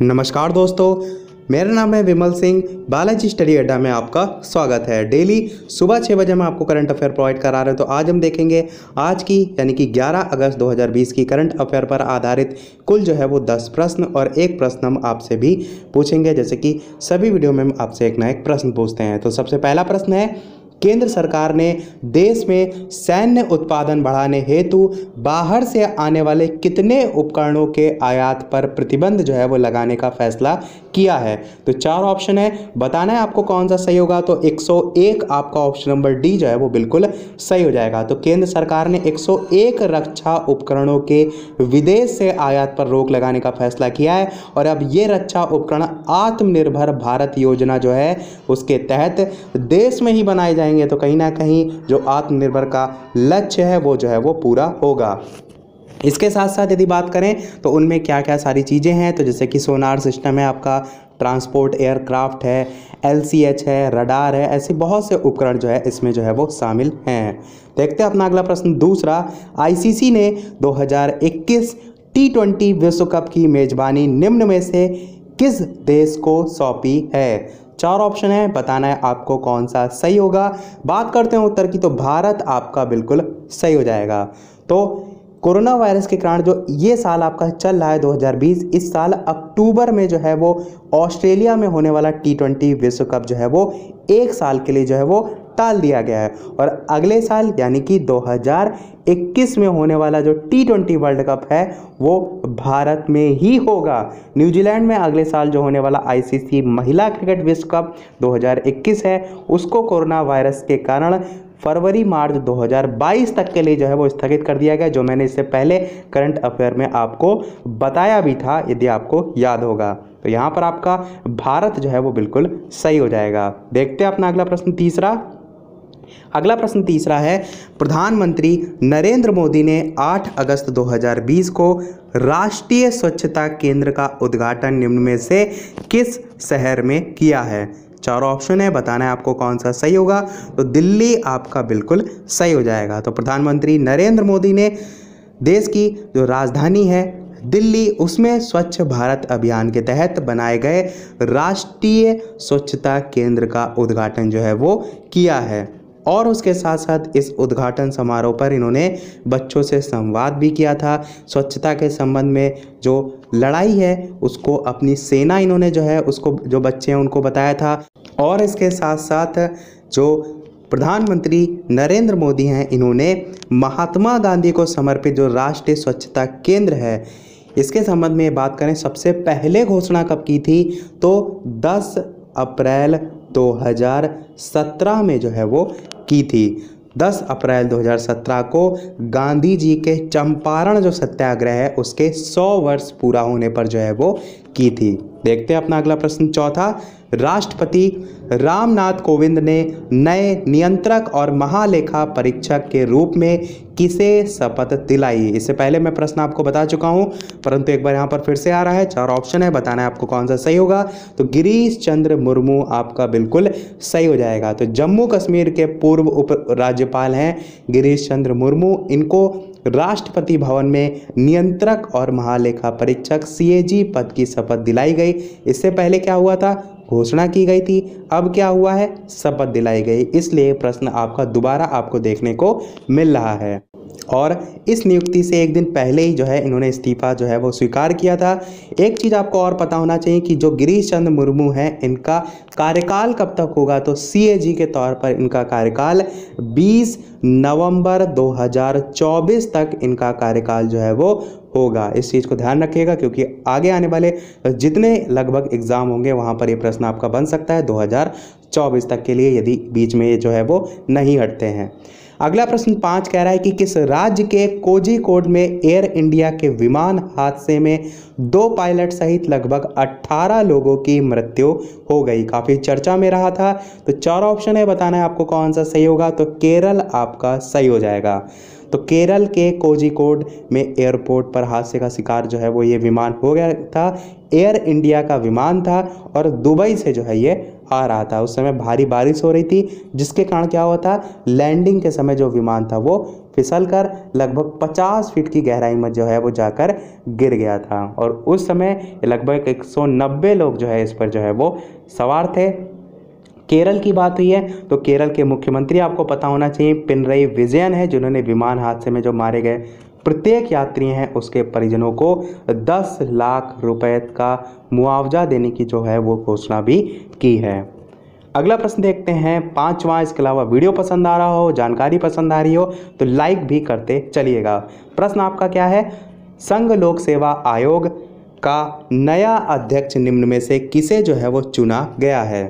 नमस्कार दोस्तों, मेरा नाम है विमल सिंह। बालाजी स्टडी अड्डा में आपका स्वागत है। डेली सुबह 6 बजे मैं आपको करंट अफेयर प्रोवाइड करा रहे हैं। तो आज हम देखेंगे आज की यानी कि 11 अगस्त 2020 की करंट अफेयर पर आधारित कुल जो है वो 10 प्रश्न और एक प्रश्न हम आपसे भी पूछेंगे। जैसे कि सभी वीडियो में हम आपसे एक ना एक प्रश्न पूछते हैं। तो सबसे पहला प्रश्न है, केंद्र सरकार ने देश में सैन्य उत्पादन बढ़ाने हेतु बाहर से आने वाले कितने उपकरणों के आयात पर प्रतिबंध जो है वो लगाने का फैसला किया है? तो 4 ऑप्शन है, बताना है आपको कौन सा सही होगा। तो 101 आपका ऑप्शन नंबर डी जो है वो बिल्कुल सही हो जाएगा। तो केंद्र सरकार ने 101 रक्षा उपकरणों के विदेश से आयात पर रोक लगाने का फैसला किया है। और अब ये रक्षा उपकरण आत्मनिर्भर भारत योजना जो है उसके तहत देश में ही बनाए जाएंगे। तो कहीं ना कहीं जो आत्मनिर्भर का लक्ष्य है वो जो है वो पूरा होगा। इसके साथ साथ यदि बात करें तो उनमें क्या क्या सारी चीज़ें हैं, तो जैसे कि सोनार सिस्टम है, आपका ट्रांसपोर्ट एयरक्राफ्ट है, LCH है, रडार है, ऐसे बहुत से उपकरण जो है इसमें जो है वो शामिल हैं। देखते हैं अपना अगला प्रश्न। दूसरा, ICC ने 2021 T20 विश्व कप की मेजबानी निम्न में से किस देश को सौंपी है? 4 ऑप्शन है, बताना है आपको कौन सा सही होगा। बात करते हैं उत्तर की, तो भारत आपका बिल्कुल सही हो जाएगा। तो कोरोना वायरस के कारण जो ये साल आपका चल रहा है 2020, इस साल अक्टूबर में जो है वो ऑस्ट्रेलिया में होने वाला T20 विश्व कप जो है वो 1 साल के लिए जो है वो टाल दिया गया है। और अगले साल यानी कि 2021 में होने वाला जो T20 वर्ल्ड कप है वो भारत में ही होगा। न्यूजीलैंड में अगले साल जो होने वाला ICC महिला क्रिकेट विश्व कप 2021 है उसको कोरोना वायरस के कारण फरवरी-मार्च 2022 तक के लिए जो है वो स्थगित कर दिया गया, जो मैंने इससे पहले करंट अफेयर में आपको बताया भी था, यदि आपको याद होगा। तो यहाँ पर आपका भारत जो है वो बिल्कुल सही हो जाएगा। देखते हैं अपना अगला प्रश्न तीसरा। अगला प्रश्न तीसरा है, प्रधानमंत्री नरेंद्र मोदी ने 8 अगस्त 2020 को राष्ट्रीय स्वच्छता केंद्र का उद्घाटन निम्न में से किस शहर में किया है? 4 ऑप्शन है, बताना है आपको कौन सा सही होगा। तो दिल्ली आपका बिल्कुल सही हो जाएगा। तो प्रधानमंत्री नरेंद्र मोदी ने देश की जो राजधानी है दिल्ली, उसमें स्वच्छ भारत अभियान के तहत बनाए गए राष्ट्रीय स्वच्छता केंद्र का उद्घाटन जो है वो किया है। और उसके साथ साथ इस उद्घाटन समारोह पर इन्होंने बच्चों से संवाद भी किया था। स्वच्छता के संबंध में जो लड़ाई है उसको अपनी सेना इन्होंने जो है उसको जो बच्चे हैं उनको बताया था। और इसके साथ साथ जो प्रधानमंत्री नरेंद्र मोदी हैं इन्होंने महात्मा गांधी को समर्पित जो राष्ट्रीय स्वच्छता केंद्र है इसके संबंध में बात करें, सबसे पहले घोषणा कब की थी? तो 10 अप्रैल 2017 में जो है वो की थी। 10 अप्रैल 2017 को गांधी जी के चंपारण जो सत्याग्रह है उसके 100 वर्ष पूरा होने पर जो है वो की थी। देखते हैं अपना अगला प्रश्न चौथा। राष्ट्रपति रामनाथ कोविंद ने नए नियंत्रक और महालेखा परीक्षक के रूप में किसे शपथ दिलाई? इससे पहले मैं प्रश्न आपको बता चुका हूं, परंतु एक बार यहां पर फिर से आ रहा है। 4 ऑप्शन है, बताना है आपको कौन सा सही होगा। तो गिरीश चंद्र मुर्मू आपका बिल्कुल सही हो जाएगा। तो जम्मू कश्मीर के पूर्व उप राज्यपाल हैं गिरीश चंद्र मुर्मू, इनको राष्ट्रपति भवन में नियंत्रक और महालेखा परीक्षक CAG पद की शपथ दिलाई गई। इससे पहले क्या हुआ था? घोषणा की गई थी। अब क्या हुआ है? शपथ दिलाई गई। इसलिए प्रश्न आपका दोबारा आपको देखने को मिल रहा है। और इस नियुक्ति से एक दिन पहले ही जो है इन्होंने इस्तीफा जो है वो स्वीकार किया था। एक चीज़ आपको और पता होना चाहिए कि जो गिरीश चंद्र मुर्मू हैं इनका कार्यकाल कब तक होगा? तो CAG के तौर पर इनका कार्यकाल 20 नवंबर 2024 तक इनका कार्यकाल जो है वो होगा। इस चीज़ को ध्यान रखिएगा क्योंकि आगे आने वाले जितने लगभग एग्ज़ाम होंगे वहाँ पर ये प्रश्न आपका बन सकता है 2024 तक के लिए, यदि बीच में ये जो है वो नहीं हटते हैं। अगला प्रश्न 5 कह रहा है कि किस राज्य के कोझिकोड में एयर इंडिया के विमान हादसे में 2 पायलट सहित लगभग 18 लोगों की मृत्यु हो गई? काफ़ी चर्चा में रहा था। तो 4 ऑप्शन है, बताना है आपको कौन सा सही होगा। तो केरल आपका सही हो जाएगा। तो केरल के कोझिकोड में एयरपोर्ट पर हादसे का शिकार जो है वो ये विमान हो गया था। एयर इंडिया का विमान था और दुबई से जो है ये आ रहा था। उस समय भारी बारिश हो रही थी, जिसके कारण क्या हुआ था, लैंडिंग के समय जो विमान था वो फिसलकर लगभग 50 फीट की गहराई में जो है वो जाकर गिर गया था। और उस समय लगभग 190 लोग जो है इस पर जो है वो सवार थे। केरल की बात हुई है तो केरल के मुख्यमंत्री आपको पता होना चाहिए पिनरई विजयन है, जिन्होंने विमान हादसे में जो मारे गए प्रत्येक यात्री हैं उसके परिजनों को 10 लाख रुपए का मुआवजा देने की जो है वो घोषणा भी की है। अगला प्रश्न देखते हैं 5वां। इसके अलावा वीडियो पसंद आ रहा हो, जानकारी पसंद आ रही हो तो लाइक भी करते चलिएगा। प्रश्न आपका क्या है, संघ लोक सेवा आयोग का नया अध्यक्ष निम्न में से किसे जो है वो चुना गया है।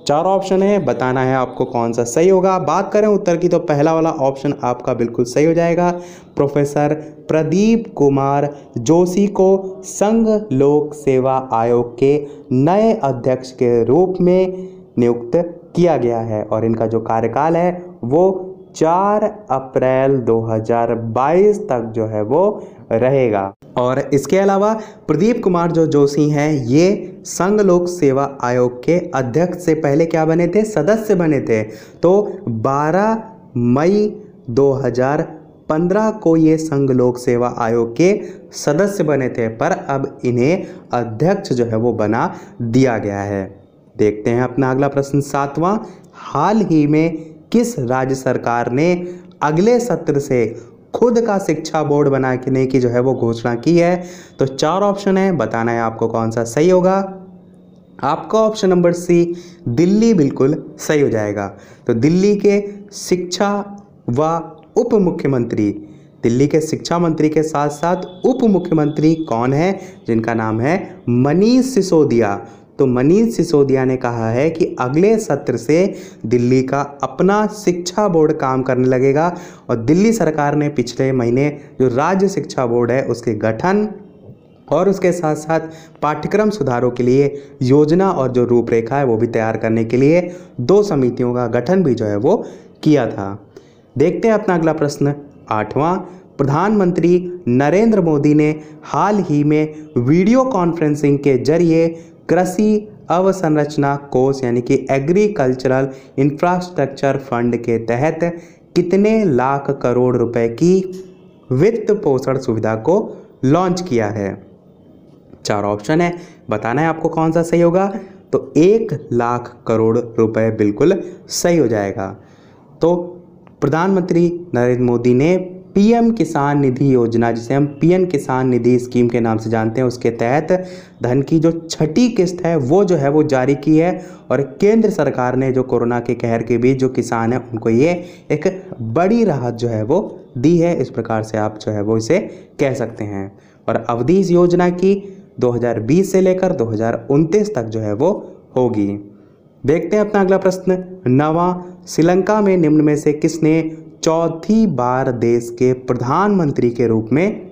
4 ऑप्शन है, बताना है आपको कौन सा सही होगा। बात करें उत्तर की तो पहला वाला ऑप्शन आपका बिल्कुल सही हो जाएगा। प्रोफेसर प्रदीप कुमार जोशी को संघ लोक सेवा आयोग के नए अध्यक्ष के रूप में नियुक्त किया गया है और इनका जो कार्यकाल है वो 4 अप्रैल 2022 तक जो है वो रहेगा। और इसके अलावा प्रदीप कुमार जो जोशी हैं ये संघ लोक सेवा आयोग के अध्यक्ष से पहले क्या बने थे, सदस्य बने थे। तो 12 मई 2015 को ये संघ लोक सेवा आयोग के सदस्य बने थे, पर अब इन्हें अध्यक्ष जो है वो बना दिया गया है। देखते हैं अपना अगला प्रश्न 7वां। हाल ही में किस राज्य सरकार ने अगले सत्र से खुद का शिक्षा बोर्ड बनाने की जो है वो घोषणा की है। तो 4 ऑप्शन है, बताना है आपको कौन सा सही होगा। आपका ऑप्शन नंबर सी दिल्ली बिल्कुल सही हो जाएगा। तो दिल्ली के शिक्षा व उप मुख्यमंत्री, दिल्ली के शिक्षा मंत्री के साथ साथ उप मुख्यमंत्री कौन है, जिनका नाम है मनीष सिसोदिया। तो मनीष सिसोदिया ने कहा है कि अगले सत्र से दिल्ली का अपना शिक्षा बोर्ड काम करने लगेगा और दिल्ली सरकार ने पिछले महीने जो राज्य शिक्षा बोर्ड है उसके गठन और उसके साथ साथ पाठ्यक्रम सुधारों के लिए योजना और जो रूपरेखा है वो भी तैयार करने के लिए 2 समितियों का गठन भी जो है वो किया था। देखते हैं अपना अगला प्रश्न 8वां। प्रधानमंत्री नरेंद्र मोदी ने हाल ही में वीडियो कॉन्फ्रेंसिंग के जरिए कृषि अवसंरचना कोष यानी कि एग्रीकल्चरल इंफ्रास्ट्रक्चर फंड के तहत कितने लाख करोड़ रुपए की वित्त पोषण सुविधा को लॉन्च किया है। 4 ऑप्शन है, बताना है आपको कौन सा सही होगा। तो 1 लाख करोड़ रुपए बिल्कुल सही हो जाएगा। तो प्रधानमंत्री नरेंद्र मोदी ने पीएम किसान निधि योजना, जिसे हम पीएम किसान निधि स्कीम के नाम से जानते हैं, उसके तहत धन की जो 6ठी किस्त है वो जो है वो जारी की है। और केंद्र सरकार ने जो कोरोना के कहर के बीच जो किसान है उनको ये एक बड़ी राहत जो है वो दी है। इस प्रकार से आप जो है वो इसे कह सकते हैं। और अवधि इस योजना की 2020 से लेकर 2029 तक जो है वो होगी। देखते हैं अपना अगला प्रश्न 9वां। श्रीलंका में निम्न में से किसने चौथी बार देश के प्रधानमंत्री के रूप में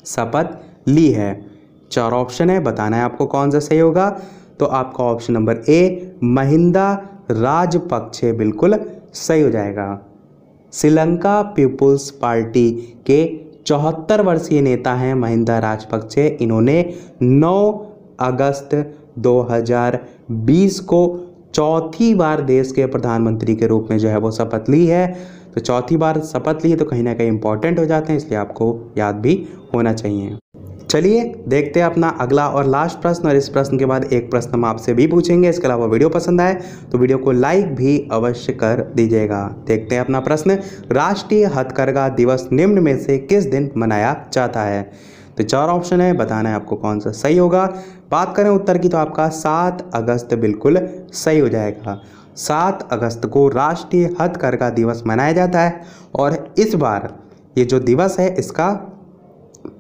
शपथ ली है। 4 ऑप्शन है, बताना है आपको कौन सा सही होगा। तो आपका option number A Mahinda Rajapaksa बिल्कुल सही हो जाएगा। श्रीलंका पीपुल्स पार्टी के 74 वर्षीय नेता हैं महिंदा राजपक्षे। इन्होंने 9 अगस्त 2020 को चौथी बार देश के प्रधानमंत्री के रूप में जो है वो शपथ ली है। तो चौथी बार शपथ ली तो कहीं ना कहीं इंपॉर्टेंट हो जाते हैं, इसलिए आपको याद भी होना चाहिए। चलिए देखते हैं अपना अगला और लास्ट प्रश्न, और इस प्रश्न के बाद एक प्रश्न हम आपसे भी पूछेंगे। इसके अलावा वीडियो पसंद आए तो वीडियो को लाइक भी अवश्य कर दीजिएगा। देखते हैं अपना प्रश्न, राष्ट्रीय हथकरघा दिवस निम्न में से किस दिन मनाया जाता है। तो 4 ऑप्शन है, बताना है आपको कौन सा सही होगा। बात करें उत्तर की तो आपका 7 अगस्त बिल्कुल सही हो जाएगा। 7 अगस्त को राष्ट्रीय हथकरघा दिवस मनाया जाता है और इस बार ये जो दिवस है इसका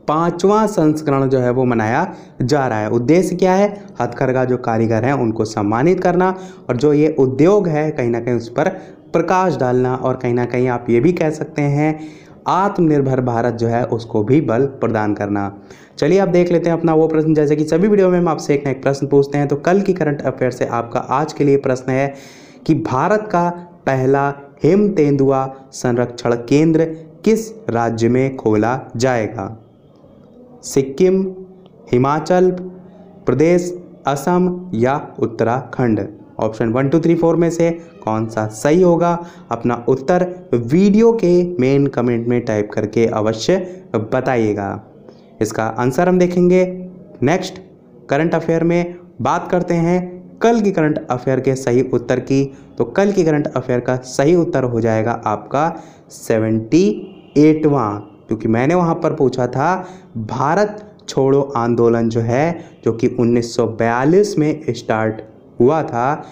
5वां संस्करण जो है वो मनाया जा रहा है। उद्देश्य क्या है, हथकरघा जो कारीगर हैं उनको सम्मानित करना और जो ये उद्योग है कहीं ना कहीं उस पर प्रकाश डालना, और कहीं ना कहीं आप ये भी कह सकते हैं आत्मनिर्भर भारत जो है उसको भी बल प्रदान करना। चलिए अब देख लेते हैं अपना वो प्रश्न। जैसे कि सभी वीडियो में हम आपसे एक ना एक प्रश्न पूछते हैं, तो कल की करंट अफेयर से आपका आज के लिए प्रश्न है कि भारत का पहला हिम तेंदुआ संरक्षण केंद्र किस राज्य में खोला जाएगा। सिक्किम, हिमाचल प्रदेश असम या उत्तराखंड। ऑप्शन 1 2 3 4 में से कौन सा सही होगा? अपना उत्तर वीडियो के मेन कमेंट में टाइप करके अवश्य बताइएगा। इसका आंसर हम देखेंगे नेक्स्ट करंट अफेयर में। बात करते हैं कल की करंट अफेयर के सही उत्तर की। तो कल की करंट अफेयर का सही उत्तर हो जाएगा आपका 78वां, क्योंकि मैंने वहाँ पर पूछा था भारत छोड़ो आंदोलन जो है, जो कि 1942 में स्टार्ट हुआ था,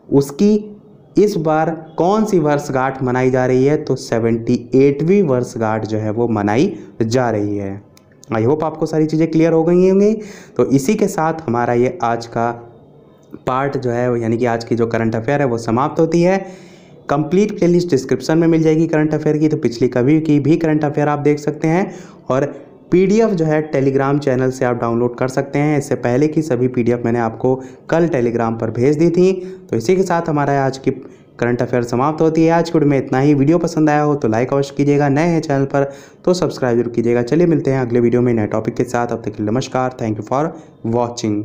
उसकी इस बार कौन सी वर्षगांठ मनाई जा रही है? तो 78वीं वर्षगांठ जो है वो मनाई जा रही है। आई होप आपको सारी चीज़ें क्लियर हो गई होंगी। तो इसी के साथ हमारा ये आज का पार्ट जो है, यानी कि आज की जो करंट अफेयर है वो समाप्त होती है। कंप्लीट प्लेलिस्ट डिस्क्रिप्शन में मिल जाएगी करंट अफेयर की, तो पिछली कभी की भी करंट अफेयर आप देख सकते हैं। और पीडीएफ जो है टेलीग्राम चैनल से आप डाउनलोड कर सकते हैं। इससे पहले की सभी पीडीएफ मैंने आपको कल टेलीग्राम पर भेज दी थी। तो इसी के साथ हमारा आज की करंट अफेयर समाप्त होती है। आज की वीडियो में इतना ही। वीडियो पसंद आया हो तो लाइक अवश्य कीजिएगा, नए हैं चैनल पर तो सब्सक्राइब जरूर कीजिएगा। चलिए मिलते हैं अगले वीडियो में नए टॉपिक के साथ। अब तक के लिए नमस्कार। Thank you for watching.